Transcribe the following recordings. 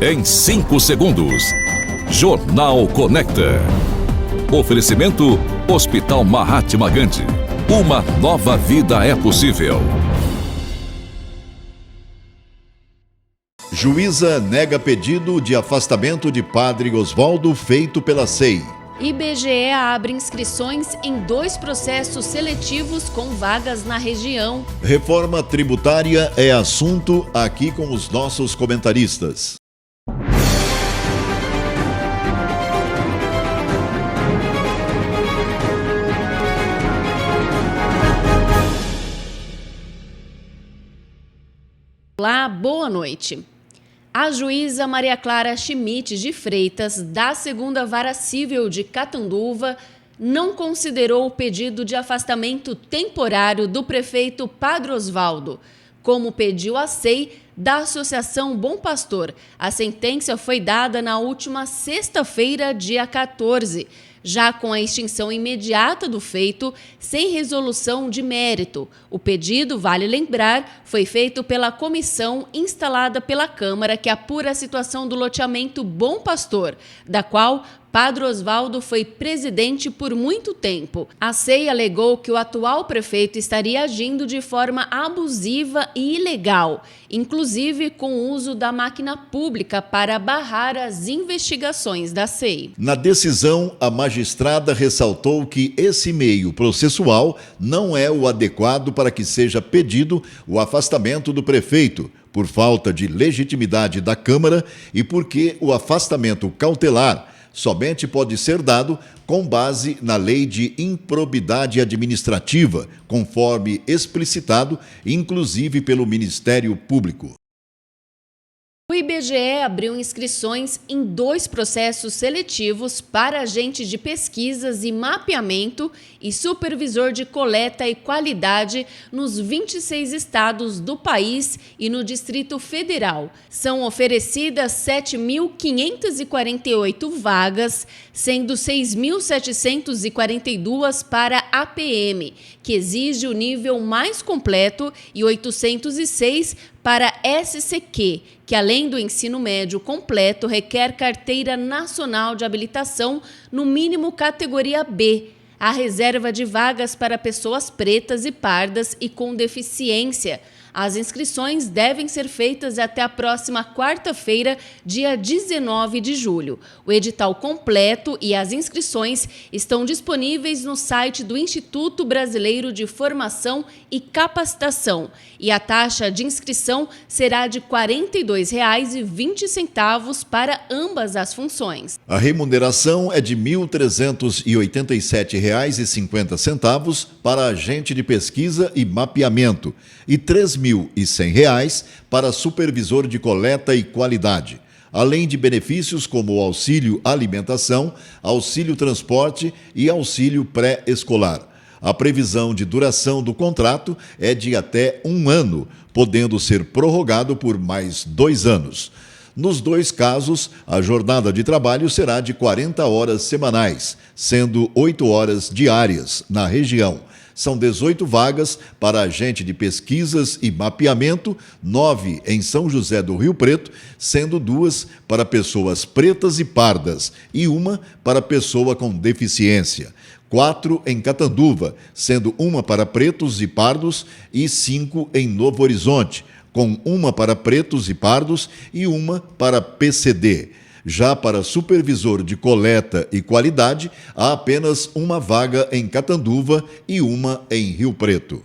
em 5 segundos. Jornal Conecta. Oferecimento Hospital Mahatma Gandhi. Uma nova vida é possível. Juíza nega pedido de afastamento de Padre Osvaldo feito pela SEI. IBGE abre inscrições em 2 processos seletivos com vagas na região. Reforma tributária é assunto aqui com os nossos comentaristas. Olá, boa noite. A juíza Maria Clara Schmidt de Freitas, da 2ª Vara Civil de Catanduva, não considerou o pedido de afastamento temporário do prefeito Padre Osvaldo, como pediu a SEI da Associação Bom Pastor. A sentença foi dada na última sexta-feira, dia 14, já com a extinção imediata do feito, sem resolução de mérito. O pedido, vale lembrar, foi feito pela comissão instalada pela Câmara que apura a situação do loteamento Bom Pastor, da qual Padre Osvaldo foi presidente por muito tempo. A SEI alegou que o atual prefeito estaria agindo de forma abusiva e ilegal, inclusive com o uso da máquina pública para barrar as investigações da SEI. Na decisão, a magistrada ressaltou que esse meio processual não é o adequado para que seja pedido o afastamento do prefeito, por falta de legitimidade da Câmara e porque o afastamento cautelar somente pode ser dado com base na Lei de Improbidade Administrativa, conforme explicitado, inclusive pelo Ministério Público. O IBGE abriu inscrições em 2 processos seletivos para agente de pesquisas e mapeamento e supervisor de coleta e qualidade nos 26 estados do país e no Distrito Federal. São oferecidas 7.548 vagas, sendo 6.742 para APM, que exige o nível mais completo, e 806 para SCQ, que além do ensino médio completo, requer carteira nacional de habilitação, no mínimo categoria B. Há reserva de vagas para pessoas pretas e pardas e com deficiência. As inscrições devem ser feitas até a próxima quarta-feira, dia 19 de julho. O edital completo e as inscrições estão disponíveis no site do Instituto Brasileiro de Formação e Capacitação. E a taxa de inscrição será de R$ 42,20 para ambas as funções. A remuneração é de R$ 1.387,50 para agente de pesquisa e mapeamento e R$ 3.100 para supervisor de coleta e qualidade, além de benefícios como auxílio alimentação, auxílio transporte e auxílio pré-escolar. A previsão de duração do contrato é de até 1 ano, podendo ser prorrogado por mais 2 anos. Nos 2 casos, a jornada de trabalho será de 40 horas semanais, sendo 8 horas diárias na região. São 18 vagas para agente de pesquisas e mapeamento, 9 em São José do Rio Preto, sendo 2 para pessoas pretas e pardas e 1 para pessoa com deficiência. 4 em Catanduva, sendo 1 para pretos e pardos e 5 em Novo Horizonte, com 1 para pretos e pardos e 1 para PCD. Já para supervisor de coleta e qualidade, há apenas 1 vaga em Catanduva e 1 em Rio Preto.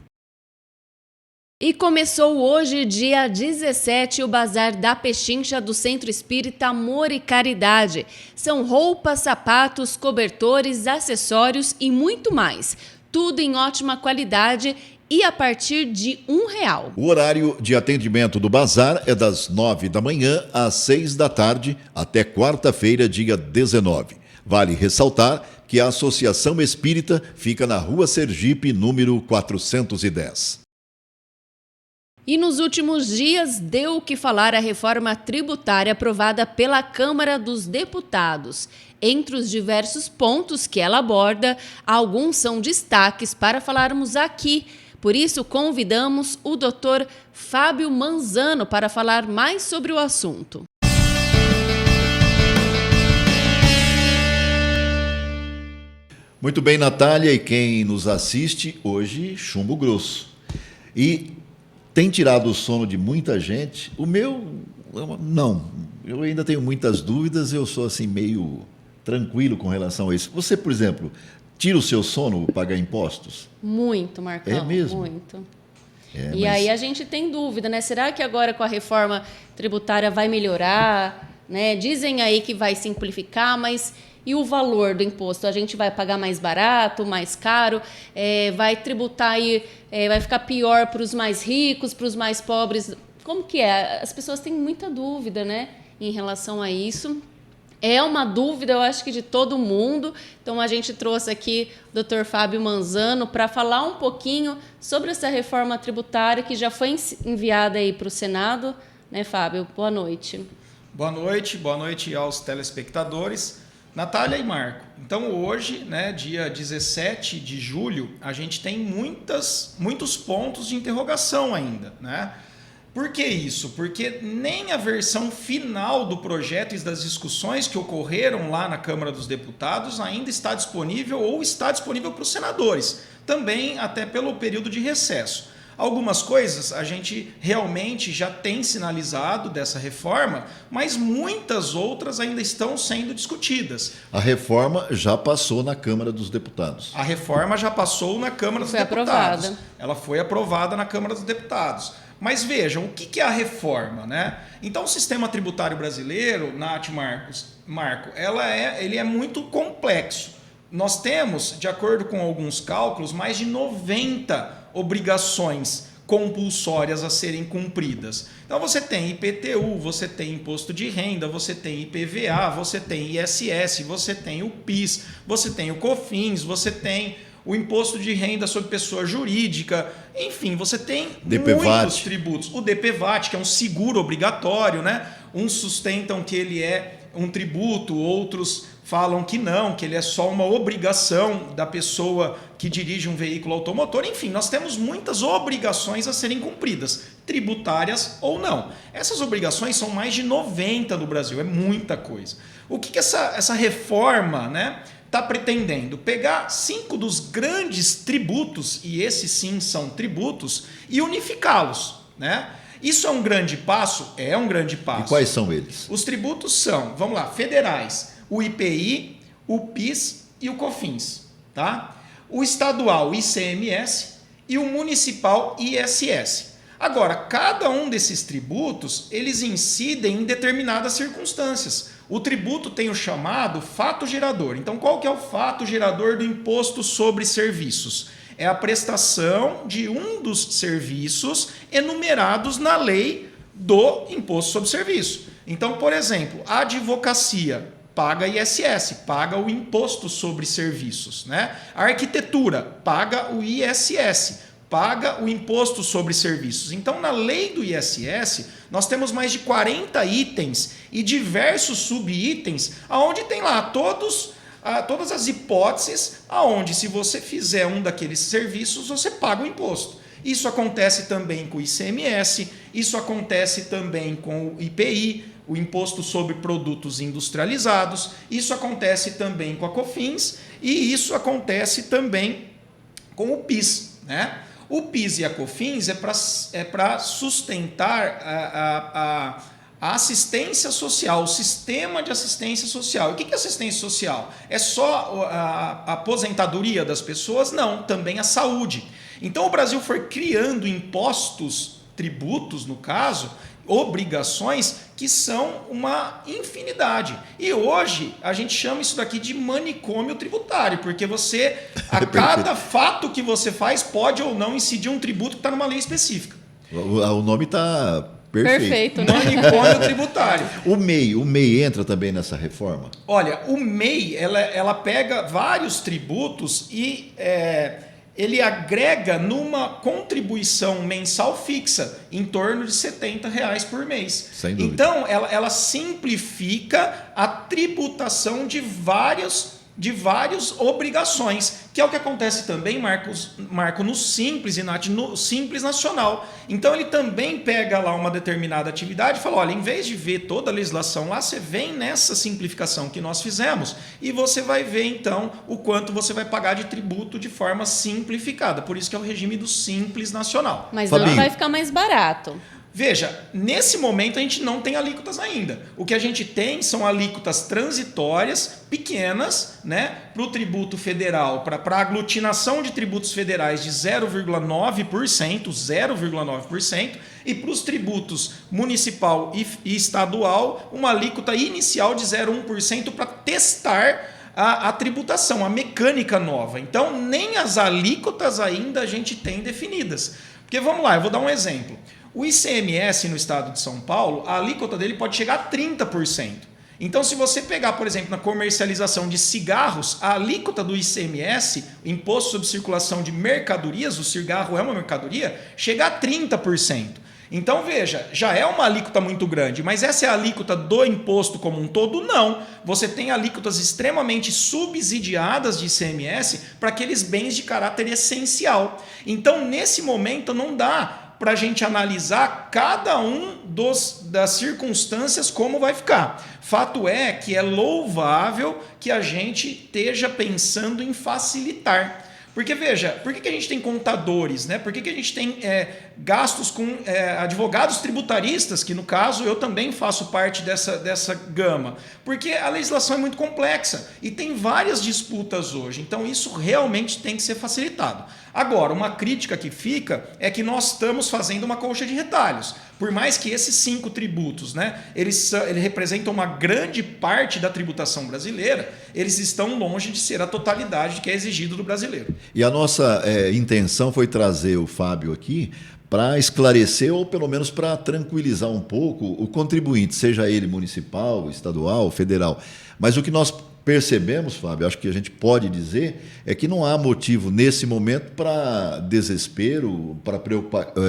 E começou hoje, dia 17, o Bazar da Pechincha do Centro Espírita Amor e Caridade. São roupas, sapatos, cobertores, acessórios e muito mais. Tudo em ótima qualidade e a partir de R$1. O horário de atendimento do bazar é das 9 da manhã às 6 da tarde até quarta-feira, dia 19. Vale ressaltar que a Associação Espírita fica na Rua Sergipe, número 410. E nos últimos dias deu o que falar a reforma tributária aprovada pela Câmara dos Deputados. Entre os diversos pontos que ela aborda, alguns são destaques para falarmos aqui. Por isso, convidamos o Dr. Fábio Manzano para falar mais sobre o assunto. Muito bem, Natália, e quem nos assiste hoje, chumbo grosso. E tem tirado o sono de muita gente. O meu, não. Eu ainda tenho muitas dúvidas, eu sou assim meio tranquilo com relação a isso. Você, por exemplo, tira o seu sono pagar impostos? Muito, Marcão. É mesmo? Muito. E aí a gente tem dúvida, né? Será que agora com a reforma tributária vai melhorar? Né? Dizem aí que vai simplificar, mas e o valor do imposto? A gente vai pagar mais barato, mais caro? Vai tributar aí, vai ficar pior para os mais ricos, para os mais pobres? Como que é? As pessoas têm muita dúvida, né, em relação a isso. É uma dúvida, eu acho que de todo mundo. Então, a gente trouxe aqui o Dr. Fábio Manzano para falar um pouquinho sobre essa reforma tributária que já foi enviada aí para o Senado. Né, Fábio? Boa noite. Boa noite aos telespectadores. Natália e Marco. Então, hoje, né, dia 17 de julho, a gente tem muitos pontos de interrogação ainda, né? Por que isso? Porque nem a versão final do projeto e das discussões que ocorreram lá na Câmara dos Deputados ainda está disponível ou está disponível para os senadores, também até pelo período de recesso. Algumas coisas a gente realmente já tem sinalizado dessa reforma, mas muitas outras ainda estão sendo discutidas. A reforma já passou na Câmara dos Deputados. A reforma já passou na Câmara dos Deputados. Aprovada. Ela foi aprovada na Câmara dos Deputados. Mas vejam, o que é a reforma, né? Então, o sistema tributário brasileiro, Nath, Marco, ele é muito complexo. Nós temos, de acordo com alguns cálculos, mais de 90 obrigações compulsórias a serem cumpridas. Então, você tem IPTU, você tem Imposto de Renda, você tem IPVA, você tem ISS, você tem o PIS, você tem o COFINS, você tem o Imposto de Renda sobre Pessoa Jurídica, enfim, você tem muitos tributos. O DPVAT, que é um seguro obrigatório, né? Uns sustentam que ele é um tributo, outros falam que não, que ele é só uma obrigação da pessoa que dirige um veículo automotor. Enfim, nós temos muitas obrigações a serem cumpridas, tributárias ou não. Essas obrigações são mais de 90 no Brasil, é muita coisa. O que essa reforma, né, está pretendendo? Pegar 5 dos grandes tributos, e esses sim são tributos, e unificá-los, né? Isso é um grande passo? É um grande passo. E quais são eles? Os tributos são, vamos lá, federais, o IPI, o PIS e o COFINS, tá? O estadual, ICMS, e o municipal, ISS. Agora, cada um desses tributos, eles incidem em determinadas circunstâncias. O tributo tem o chamado fato gerador. Então, qual que é o fato gerador do imposto sobre serviços? É a prestação de um dos serviços enumerados na lei do imposto sobre serviço. Então, por exemplo, a advocacia paga ISS, paga o imposto sobre serviços, né? A arquitetura paga o ISS, paga o imposto sobre serviços. Então, na lei do ISS, nós temos mais de 40 itens e diversos subitens, onde tem lá todas as hipóteses, aonde se você fizer um daqueles serviços, você paga o imposto. Isso acontece também com o ICMS, isso acontece também com o IPI, o Imposto sobre Produtos Industrializados, isso acontece também com a COFINS e isso acontece também com o PIS, né? O PIS e a COFINS é para sustentar a assistência social, o sistema de assistência social. O que é assistência social? É só a aposentadoria das pessoas? Não, também a saúde. Então o Brasil foi criando impostos, tributos no caso, obrigações que são uma infinidade. E hoje a gente chama isso daqui de manicômio tributário, porque você, a cada fato que você faz, pode ou não incidir um tributo que está numa lei específica. O nome está perfeito. Né? Manicômio tributário. O MEI entra também nessa reforma? Olha, o MEI, ela pega vários tributos e ele agrega numa contribuição mensal fixa, em torno de R$70 por mês. Sem dúvida. Então, ela simplifica a tributação de vários de várias obrigações, que é o que acontece também, Marco, no Simples, Nath, no Simples Nacional. Então ele também pega lá uma determinada atividade e fala, olha, em vez de ver toda a legislação lá, você vem nessa simplificação que nós fizemos e você vai ver então o quanto você vai pagar de tributo de forma simplificada. Por isso que é o regime do Simples Nacional. Mas Fabinho, não vai ficar mais barato. Veja, nesse momento a gente não tem alíquotas ainda. O que a gente tem são alíquotas transitórias, pequenas, né, para o tributo federal, para a aglutinação de tributos federais de 0,9%, e para os tributos municipal e estadual, uma alíquota inicial de 0,1% para testar a tributação, a mecânica nova. Então, nem as alíquotas ainda a gente tem definidas. Porque, vamos lá, eu vou dar um exemplo. O ICMS no estado de São Paulo, a alíquota dele pode chegar a 30%. Então, se você pegar, por exemplo, na comercialização de cigarros, a alíquota do ICMS, Imposto sobre Circulação de Mercadorias, o cigarro é uma mercadoria, chega a 30%. Então, veja, já é uma alíquota muito grande, mas essa é a alíquota do imposto como um todo? Não. Você tem alíquotas extremamente subsidiadas de ICMS para aqueles bens de caráter essencial. Então, nesse momento, não dá para a gente analisar cada um das circunstâncias como vai ficar. Fato é que é louvável que a gente esteja pensando em facilitar. Porque, veja, por que a gente tem contadores, né? Por que a gente tem gastos com advogados tributaristas, que no caso eu também faço parte dessa gama? Porque a legislação é muito complexa e tem várias disputas hoje, então isso realmente tem que ser facilitado. Agora, uma crítica que fica é que nós estamos fazendo uma colcha de retalhos. Por mais que esses 5 tributos, né, eles representam uma grande parte da tributação brasileira, eles estão longe de ser a totalidade que é exigido do brasileiro. E a nossa intenção foi trazer o Fábio aqui para esclarecer ou pelo menos para tranquilizar um pouco o contribuinte, seja ele municipal, estadual, federal. Mas o que nós percebemos, Fábio, acho que a gente pode dizer, é que não há motivo nesse momento para desespero, para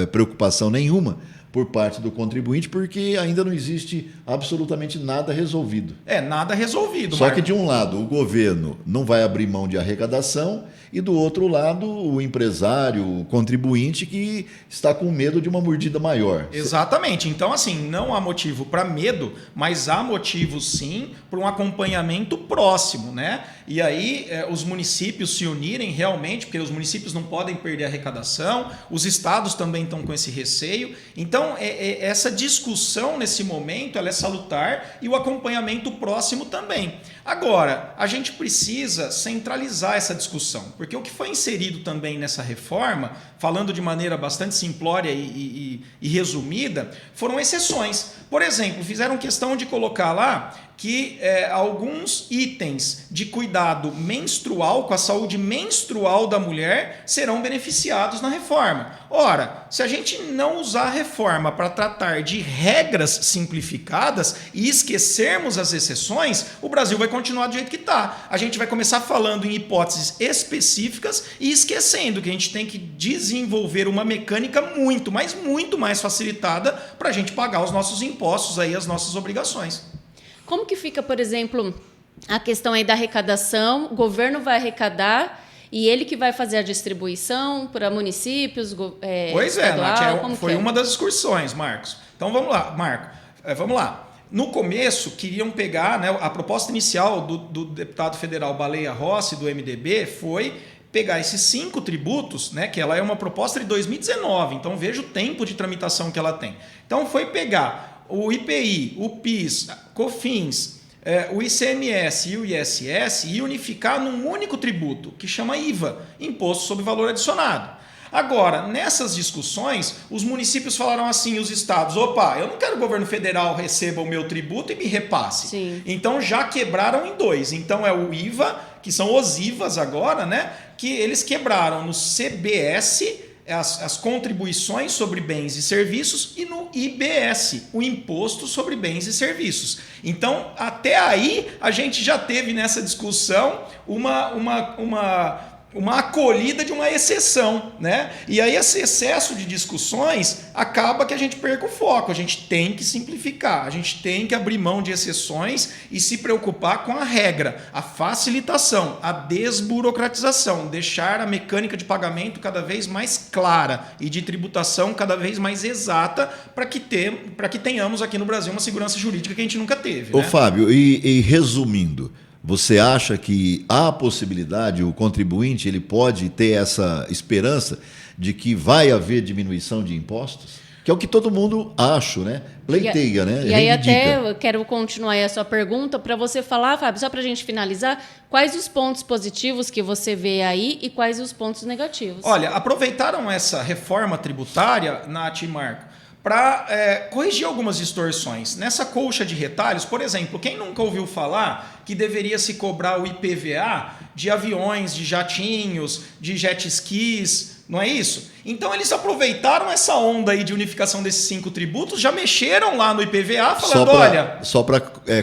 preocupação nenhuma por parte do contribuinte, porque ainda não existe absolutamente nada resolvido. Nada resolvido. Só que de um lado o governo não vai abrir mão de arrecadação e do outro lado o empresário, o contribuinte que está com medo de uma mordida maior. Exatamente. Então, assim, não há motivo para medo, mas há motivo sim para um acompanhamento próximo, né? E aí os municípios se unirem realmente, porque os municípios não podem perder a arrecadação, os estados também estão com esse receio. Então, essa discussão nesse momento ela é salutar e o acompanhamento próximo também. Agora, a gente precisa centralizar essa discussão, porque o que foi inserido também nessa reforma, falando de maneira bastante simplória e resumida, foram exceções. Por exemplo, fizeram questão de colocar lá que alguns itens de cuidado menstrual, com a saúde menstrual da mulher, serão beneficiados na reforma. Ora, se a gente não usar a reforma para tratar de regras simplificadas e esquecermos as exceções, o Brasil vai continuar do jeito que está. A gente vai começar falando em hipóteses específicas e esquecendo que a gente tem que desenvolver uma mecânica muito mais facilitada para a gente pagar os nossos impostos, aí, as nossas obrigações. Como que fica, por exemplo, a questão aí da arrecadação? O governo vai arrecadar e ele que vai fazer a distribuição para municípios, Pois estadual, Nath, foi uma das discussões, Marcos. Então vamos lá, Marco. Vamos lá. No começo, queriam pegar, né, a proposta inicial do deputado federal Baleia Rossi, do MDB, foi pegar esses 5 tributos, né, que ela é uma proposta de 2019, então veja o tempo de tramitação que ela tem. Então foi pegar o IPI, o PIS, COFINS, o ICMS e o ISS e unificar num único tributo, que chama IVA, Imposto sobre Valor Adicionado. Agora, nessas discussões, os municípios falaram assim, os estados, opa, eu não quero que o governo federal receba o meu tributo e me repasse. Sim. Então já quebraram em 2. Então é o IVA, que são os IVAs agora, né? Que eles quebraram no CBS, as contribuições sobre bens e serviços, e no IBS, o Imposto sobre Bens e Serviços. Então, até aí, a gente já teve nessa discussão uma uma acolhida de uma exceção, né? E aí esse excesso de discussões acaba que a gente perca o foco. A gente tem que simplificar, a gente tem que abrir mão de exceções e se preocupar com a regra, a facilitação, a desburocratização, deixar a mecânica de pagamento cada vez mais clara e de tributação cada vez mais exata para que tenhamos aqui no Brasil uma segurança jurídica que a gente nunca teve. Ô, né? Fábio, e resumindo, você acha que há a possibilidade, o contribuinte ele pode ter essa esperança de que vai haver diminuição de impostos? Que é o que todo mundo acha, né? Pleiteia, né? E aí Reivindica. até eu quero continuar aí a sua pergunta para você falar, Fábio, só para a gente finalizar, quais os pontos positivos que você vê aí e quais os pontos negativos? Olha, aproveitaram essa reforma tributária, Nath e Marco, para corrigir algumas distorções. Nessa colcha de retalhos, por exemplo, quem nunca ouviu falar que deveria se cobrar o IPVA de aviões, de jatinhos, de jet skis, não é isso? Então eles aproveitaram essa onda aí de unificação desses 5 tributos, já mexeram lá no IPVA falando, Só para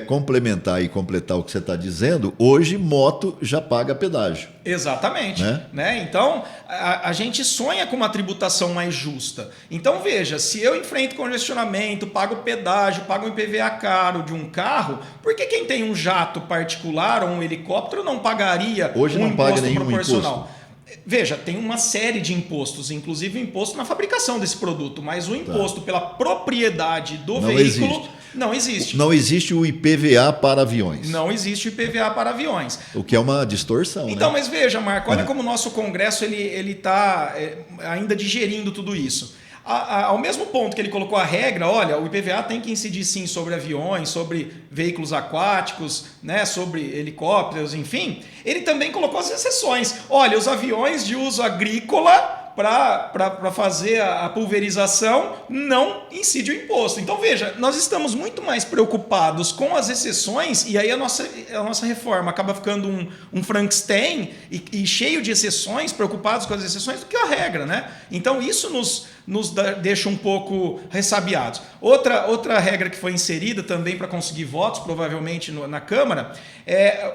complementar e completar o que você está dizendo, hoje moto já paga pedágio. Exatamente. Né? Então, a gente sonha com uma tributação mais justa. Então, veja, se eu enfrento congestionamento, pago pedágio, pago um IPVA caro de um carro, por que quem tem um jato particular ou um helicóptero não pagaria hoje um não paga imposto nenhum proporcional? imposto. Veja, tem uma série de impostos, inclusive o imposto na fabricação desse produto, mas o imposto pela propriedade do veículo não existe. Não existe o IPVA para aviões. Não existe o IPVA para aviões. O que é uma distorção, Então, né? mas veja, Marco, olha como o nosso Congresso ele está ainda digerindo tudo isso. Ao mesmo ponto que ele colocou a regra, olha, o IPVA tem que incidir sim sobre aviões, sobre veículos aquáticos, né, sobre helicópteros, enfim, ele também colocou as exceções. Olha, os aviões de uso agrícola para fazer a pulverização não incide o imposto. Então, veja, nós estamos muito mais preocupados com as exceções e aí a nossa reforma acaba ficando um Frankenstein e cheio de exceções, preocupados com as exceções, do que a regra, né? Então, isso nos deixa um pouco ressabiados. Outra regra que foi inserida também para conseguir votos, provavelmente na Câmara,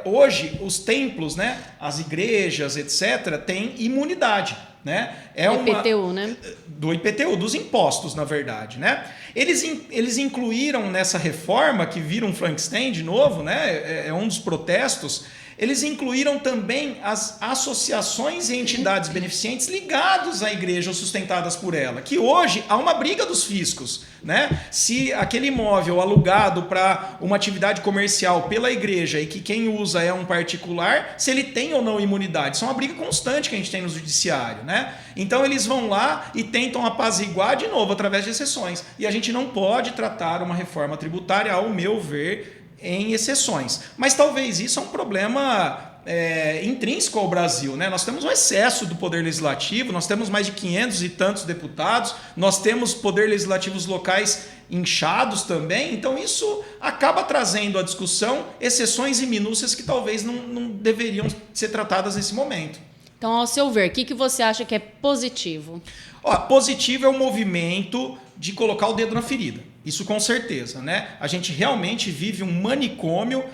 hoje os templos, né, as igrejas, etc., têm imunidade. Né? IPTU, né? Do IPTU, dos impostos, na verdade. Né? Eles incluíram nessa reforma, que vira um Frankenstein de novo, né? É um dos protestos, eles incluíram também as associações e entidades beneficentes ligados à igreja ou sustentadas por ela, que hoje há uma briga dos fiscos. Né? Se aquele imóvel alugado para uma atividade comercial pela igreja e que quem usa é um particular, se ele tem ou não imunidade. Isso é uma briga constante que a gente tem no judiciário. Né? Então eles vão lá e tentam apaziguar de novo através de exceções. E a gente não pode tratar uma reforma tributária, ao meu ver, em exceções. Mas talvez isso é um problema intrínseco ao Brasil. Né? Nós temos um excesso do poder legislativo, nós temos mais de 500 e tantos deputados, nós temos poder legislativos locais inchados também, então isso acaba trazendo à discussão exceções e minúcias que talvez não deveriam ser tratadas nesse momento. Então, ao seu ver, o que você acha que é positivo? Positivo é o movimento de colocar o dedo na ferida. Isso com certeza, né? A gente realmente vive um manicômio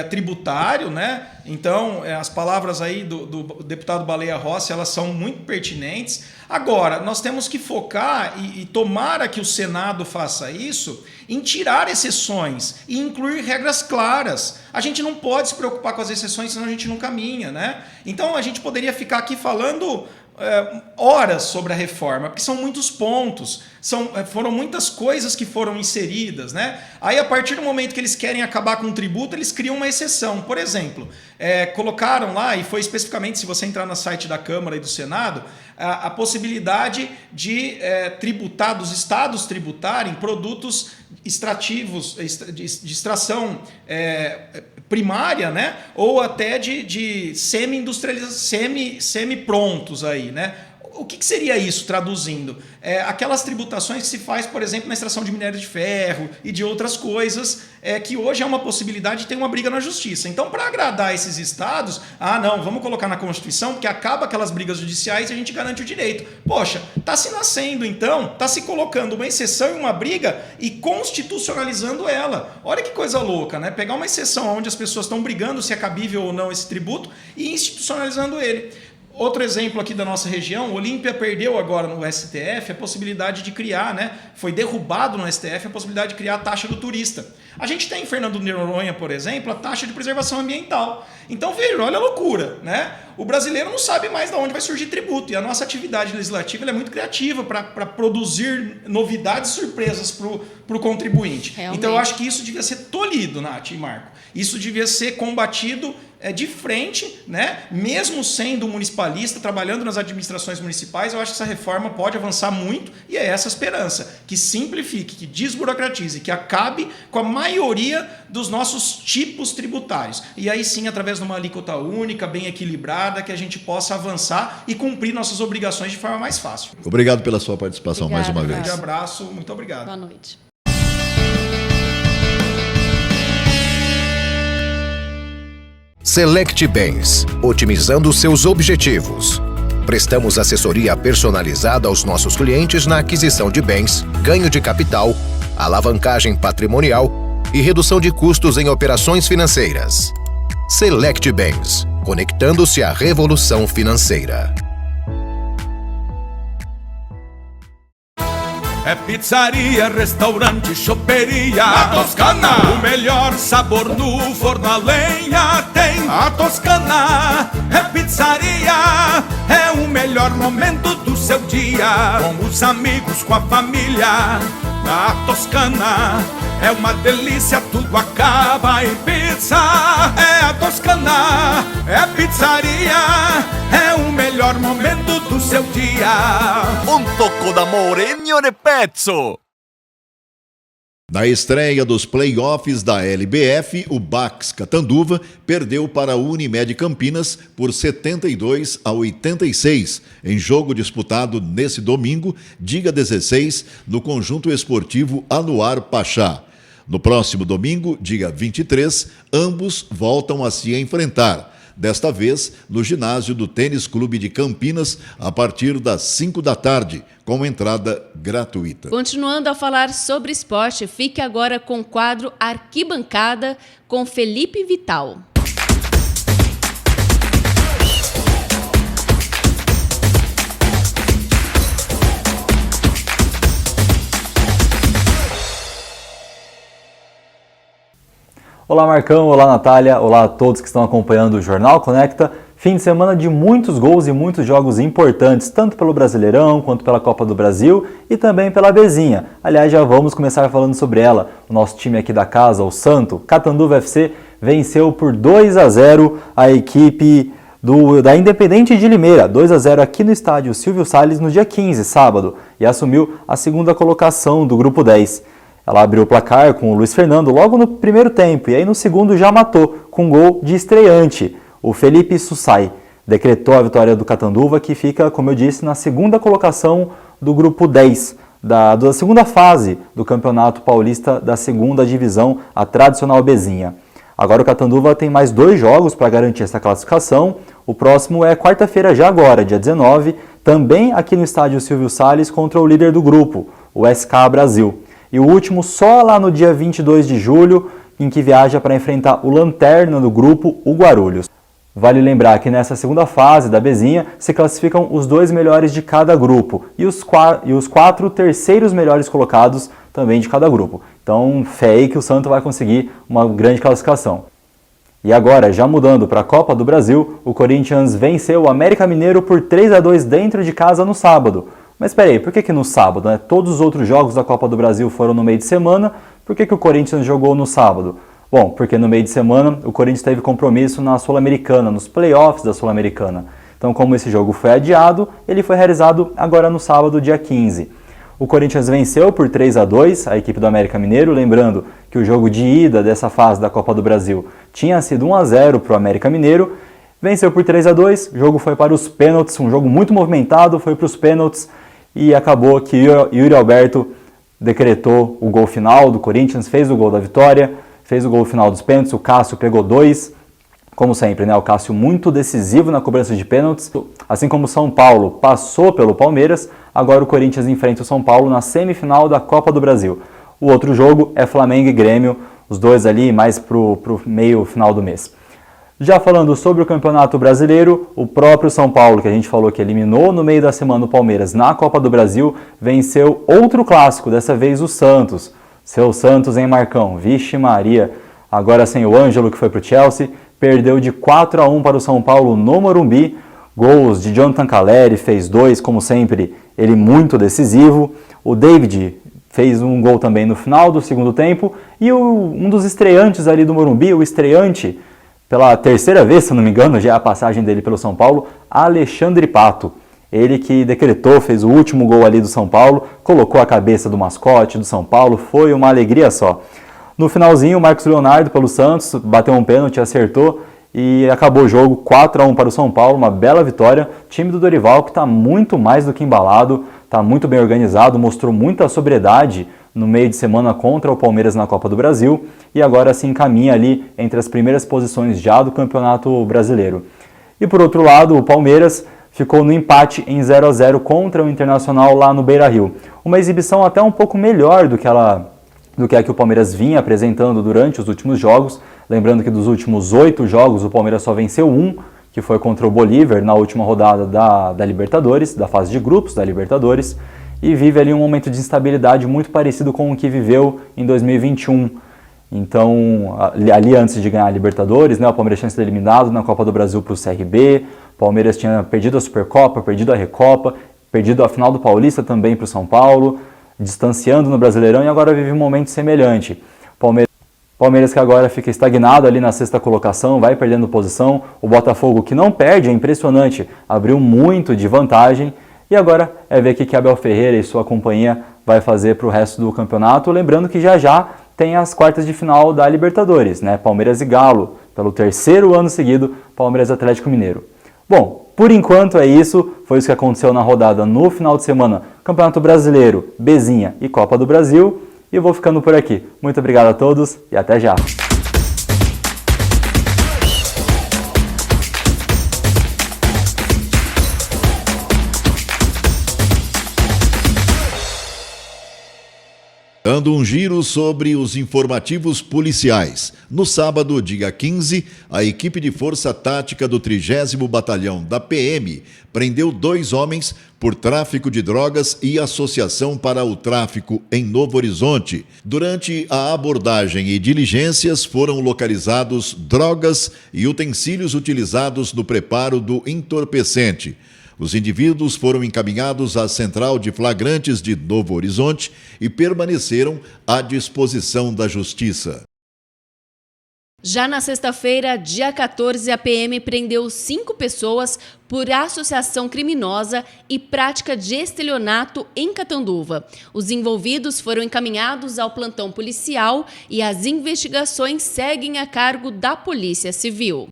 tributário, né? Então, as palavras aí do deputado Baleia Rossi, elas são muito pertinentes. Agora, nós temos que focar e tomara que o Senado faça isso em tirar exceções e incluir regras claras. A gente não pode se preocupar com as exceções, senão a gente não caminha, né? Então, a gente poderia ficar aqui falando horas sobre a reforma, porque são muitos pontos, foram muitas coisas que foram inseridas, né? Aí, a partir do momento que eles querem acabar com o tributo, eles criam uma exceção. Por exemplo, colocaram lá, e foi especificamente, se você entrar no site da Câmara e do Senado, a possibilidade de tributar, dos estados tributarem produtos extrativos, de extração primária, né? Ou até de semi-prontos aí, né? O que seria isso, traduzindo? Aquelas tributações que se faz, por exemplo, na extração de minério de ferro e de outras coisas, que hoje é uma possibilidade de ter uma briga na justiça. Então, para agradar esses estados, não, vamos colocar na Constituição, porque acaba aquelas brigas judiciais e a gente garante o direito. Poxa, está se nascendo, então, está se colocando uma exceção e uma briga e constitucionalizando ela. Olha que coisa louca, né? Pegar uma exceção onde as pessoas estão brigando se é cabível ou não esse tributo e institucionalizando ele. Outro exemplo aqui da nossa região, o Olímpia perdeu agora no STF a possibilidade de criar, né? Foi derrubado no STF a possibilidade de criar a taxa do turista. A gente tem em Fernando de Noronha, por exemplo, a taxa de preservação ambiental. Então, veja, olha a loucura, né? O brasileiro não sabe mais de onde vai surgir tributo. E a nossa atividade legislativa é muito criativa para produzir novidades e surpresas para o contribuinte. Realmente. Então, eu acho que isso devia ser tolhido, Nath e Marco. Isso devia ser combatido de frente, né? Mesmo sendo um municipalista, trabalhando nas administrações municipais, eu acho que essa reforma pode avançar muito e é essa a esperança, que simplifique, que desburocratize, que acabe com a maioria dos nossos tipos tributários. E aí sim, através de uma alíquota única, bem equilibrada, que a gente possa avançar e cumprir nossas obrigações de forma mais fácil. Obrigado pela sua participação. Obrigada, mais uma Um vez. grande abraço, muito obrigado. Boa noite. Select Bens, otimizando seus objetivos. Prestamos assessoria personalizada aos nossos clientes na aquisição de bens, ganho de capital, alavancagem patrimonial e redução de custos em operações financeiras. Select Bens, conectando-se à revolução financeira. É pizzaria, restaurante, choperia. A Toscana, o melhor sabor no forno a lenha tem. A Toscana é pizzaria, é o melhor momento do seu dia. Com os amigos, com a família. A Toscana é uma delícia, tudo acaba em pizza. É a Toscana, é pizzaria, é o melhor momento do seu dia. Un tocco d'amore e ogni pezzo! Na estreia dos playoffs da LBF, o Bax Catanduva perdeu para a Unimed Campinas por 72-86, em jogo disputado nesse domingo, dia 16, no Conjunto Esportivo Anuar Pachá. No próximo domingo, dia 23, ambos voltam a se enfrentar. Desta vez, no ginásio do Tênis Clube de Campinas, a partir das 5 da tarde, com entrada gratuita. Continuando a falar sobre esporte, fique agora com o quadro Arquibancada com Felipe Vital. Olá Marcão, olá Natália, olá a todos que estão acompanhando o Jornal Conecta. Fim de semana de muitos gols e muitos jogos importantes, tanto pelo Brasileirão quanto pela Copa do Brasil e também pela Bezinha. Aliás, já vamos começar falando sobre ela. O nosso time aqui da casa, o Santo, Catanduva FC, venceu por 2-0 a equipe da Independente de Limeira, 2-0 aqui no estádio Silvio Salles no dia 15, sábado, e assumiu a segunda colocação do Grupo 10. Ela abriu o placar com o Luiz Fernando logo no primeiro tempo e aí no segundo já matou com um gol de estreante. O Felipe Sussai decretou a vitória do Catanduva, que fica, como eu disse, na segunda colocação do Grupo 10, da segunda fase do Campeonato Paulista da segunda divisão, a tradicional Bezinha. Agora o Catanduva tem mais 2 jogos para garantir essa classificação. O próximo é quarta-feira já agora, dia 19, também aqui no estádio Silvio Salles contra o líder do grupo, o SK Brasil. E o último só lá no dia 22 de julho, em que viaja para enfrentar o lanterna do grupo, o Guarulhos. Vale lembrar que nessa segunda fase da Bezinha se classificam os 2 melhores de cada grupo e os 4 terceiros melhores colocados também de cada grupo. Então, fé aí que o Santo vai conseguir uma grande classificação. E agora, já mudando para a Copa do Brasil, o Corinthians venceu o América Mineiro por 3-2 dentro de casa no sábado. Mas espera aí, por que no sábado? Né? Todos os outros jogos da Copa do Brasil foram no meio de semana, por que o Corinthians jogou no sábado? Bom, porque no meio de semana o Corinthians teve compromisso na Sul-Americana, nos playoffs da Sul-Americana. Então, como esse jogo foi adiado, ele foi realizado agora no sábado, dia 15. O Corinthians venceu por 3-2 a equipe do América Mineiro, lembrando que o jogo de ida dessa fase da Copa do Brasil tinha sido 1-0 para o América Mineiro. Venceu por 3-2, o jogo foi para os pênaltis, um jogo muito movimentado, foi para os pênaltis. E acabou que Yuri Alberto decretou o gol final do Corinthians, fez o gol da vitória, fez o gol final dos pênaltis, o Cássio pegou 2, como sempre, né? O Cássio muito decisivo na cobrança de pênaltis. Assim como o São Paulo passou pelo Palmeiras, agora o Corinthians enfrenta o São Paulo na semifinal da Copa do Brasil. O outro jogo é Flamengo e Grêmio, os dois ali mais pro meio final do mês. Já falando sobre o Campeonato Brasileiro, o próprio São Paulo, que a gente falou que eliminou no meio da semana o Palmeiras na Copa do Brasil, venceu outro clássico, dessa vez o Santos. Seu Santos, hein, Marcão? Vixe Maria, agora sem o Ângelo, que foi para o Chelsea, perdeu de 4-1 para o São Paulo no Morumbi. Gols de Jonathan Calleri, fez 2, como sempre, ele muito decisivo. O David fez um gol também no final do segundo tempo. E um dos estreantes ali do Morumbi, o estreante pela terceira vez, se não me engano, já é a passagem dele pelo São Paulo, Alexandre Pato. Ele que decretou, fez o último gol ali do São Paulo, colocou a cabeça do mascote do São Paulo, foi uma alegria só. No finalzinho, o Marcos Leonardo pelo Santos bateu um pênalti, acertou e acabou o jogo 4-1 para o São Paulo, uma bela vitória. O time do Dorival que está muito mais do que embalado, está muito bem organizado, mostrou muita sobriedade no meio de semana contra o Palmeiras na Copa do Brasil e agora se encaminha ali entre as primeiras posições já do Campeonato Brasileiro. E por outro lado, o Palmeiras ficou no empate em 0-0 contra o Internacional lá no Beira-Rio. Uma exibição até um pouco melhor do que a que o Palmeiras vinha apresentando durante os últimos jogos. Lembrando que dos últimos 8 jogos o Palmeiras só venceu um, que foi contra o Bolívar na última rodada da Libertadores, da fase de grupos da Libertadores, e vive ali um momento de instabilidade muito parecido com o que viveu em 2021. Então, ali antes de ganhar a Libertadores, né, o Palmeiras tinha sido eliminado na Copa do Brasil para o CRB, o Palmeiras tinha perdido a Supercopa, perdido a Recopa, perdido a final do Paulista também para o São Paulo, distanciando no Brasileirão, e agora vive um momento semelhante. Palmeiras que agora fica estagnado ali na sexta colocação, vai perdendo posição. O Botafogo, que não perde, é impressionante, abriu muito de vantagem. E agora é ver o que Abel Ferreira e sua companhia vai fazer para o resto do campeonato. Lembrando que já tem as quartas de final da Libertadores, né? Palmeiras e Galo, pelo terceiro ano seguido, Palmeiras e Atlético Mineiro. Bom, por enquanto é isso. Foi isso que aconteceu na rodada no final de semana. Campeonato Brasileiro, Bezinha e Copa do Brasil. E eu vou ficando por aqui. Muito obrigado a todos e até já! Dando um giro sobre os informativos policiais. No sábado, dia 15, a equipe de força tática do 30º Batalhão da PM prendeu 2 homens por tráfico de drogas e associação para o tráfico em Novo Horizonte. Durante a abordagem e diligências foram localizados drogas e utensílios utilizados no preparo do entorpecente. Os indivíduos foram encaminhados à Central de Flagrantes de Novo Horizonte e permaneceram à disposição da Justiça. Já na sexta-feira, dia 14, a PM prendeu 5 pessoas por associação criminosa e prática de estelionato em Catanduva. Os envolvidos foram encaminhados ao plantão policial e as investigações seguem a cargo da Polícia Civil.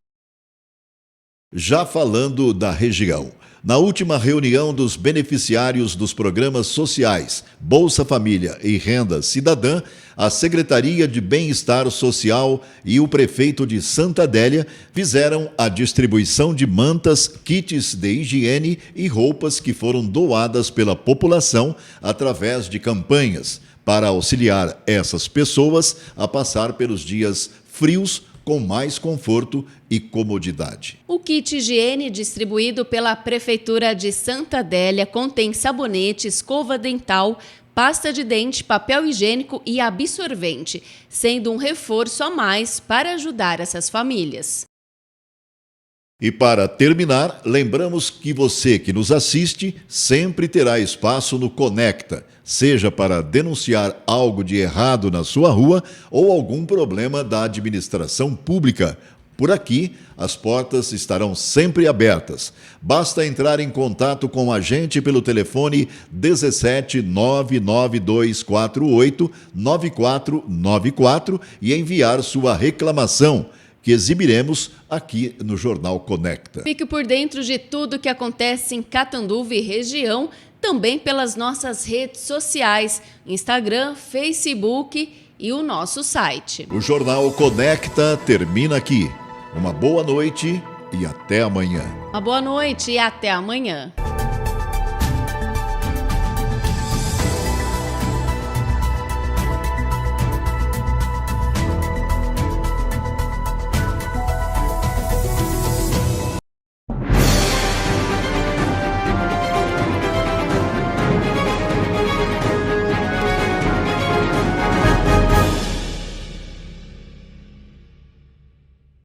Já falando da região. Na última reunião dos beneficiários dos programas sociais Bolsa Família e Renda Cidadã, a Secretaria de Bem-Estar Social e o prefeito de Santa Adélia fizeram a distribuição de mantas, kits de higiene e roupas que foram doadas pela população através de campanhas para auxiliar essas pessoas a passar pelos dias frios com mais conforto e comodidade. O kit higiene distribuído pela Prefeitura de Santa Adélia contém sabonete, escova dental, pasta de dente, papel higiênico e absorvente, sendo um reforço a mais para ajudar essas famílias. E para terminar, lembramos que você que nos assiste sempre terá espaço no Conecta, seja para denunciar algo de errado na sua rua ou algum problema da administração pública. Por aqui, as portas estarão sempre abertas. Basta entrar em contato com a gente pelo telefone 17 99248 9494 e enviar sua reclamação, que exibiremos aqui no Jornal Conecta. Fique por dentro de tudo que acontece em Catanduva e região, também pelas nossas redes sociais, Instagram, Facebook e o nosso site. O Jornal Conecta termina aqui. Uma boa noite e até amanhã. Uma boa noite e até amanhã.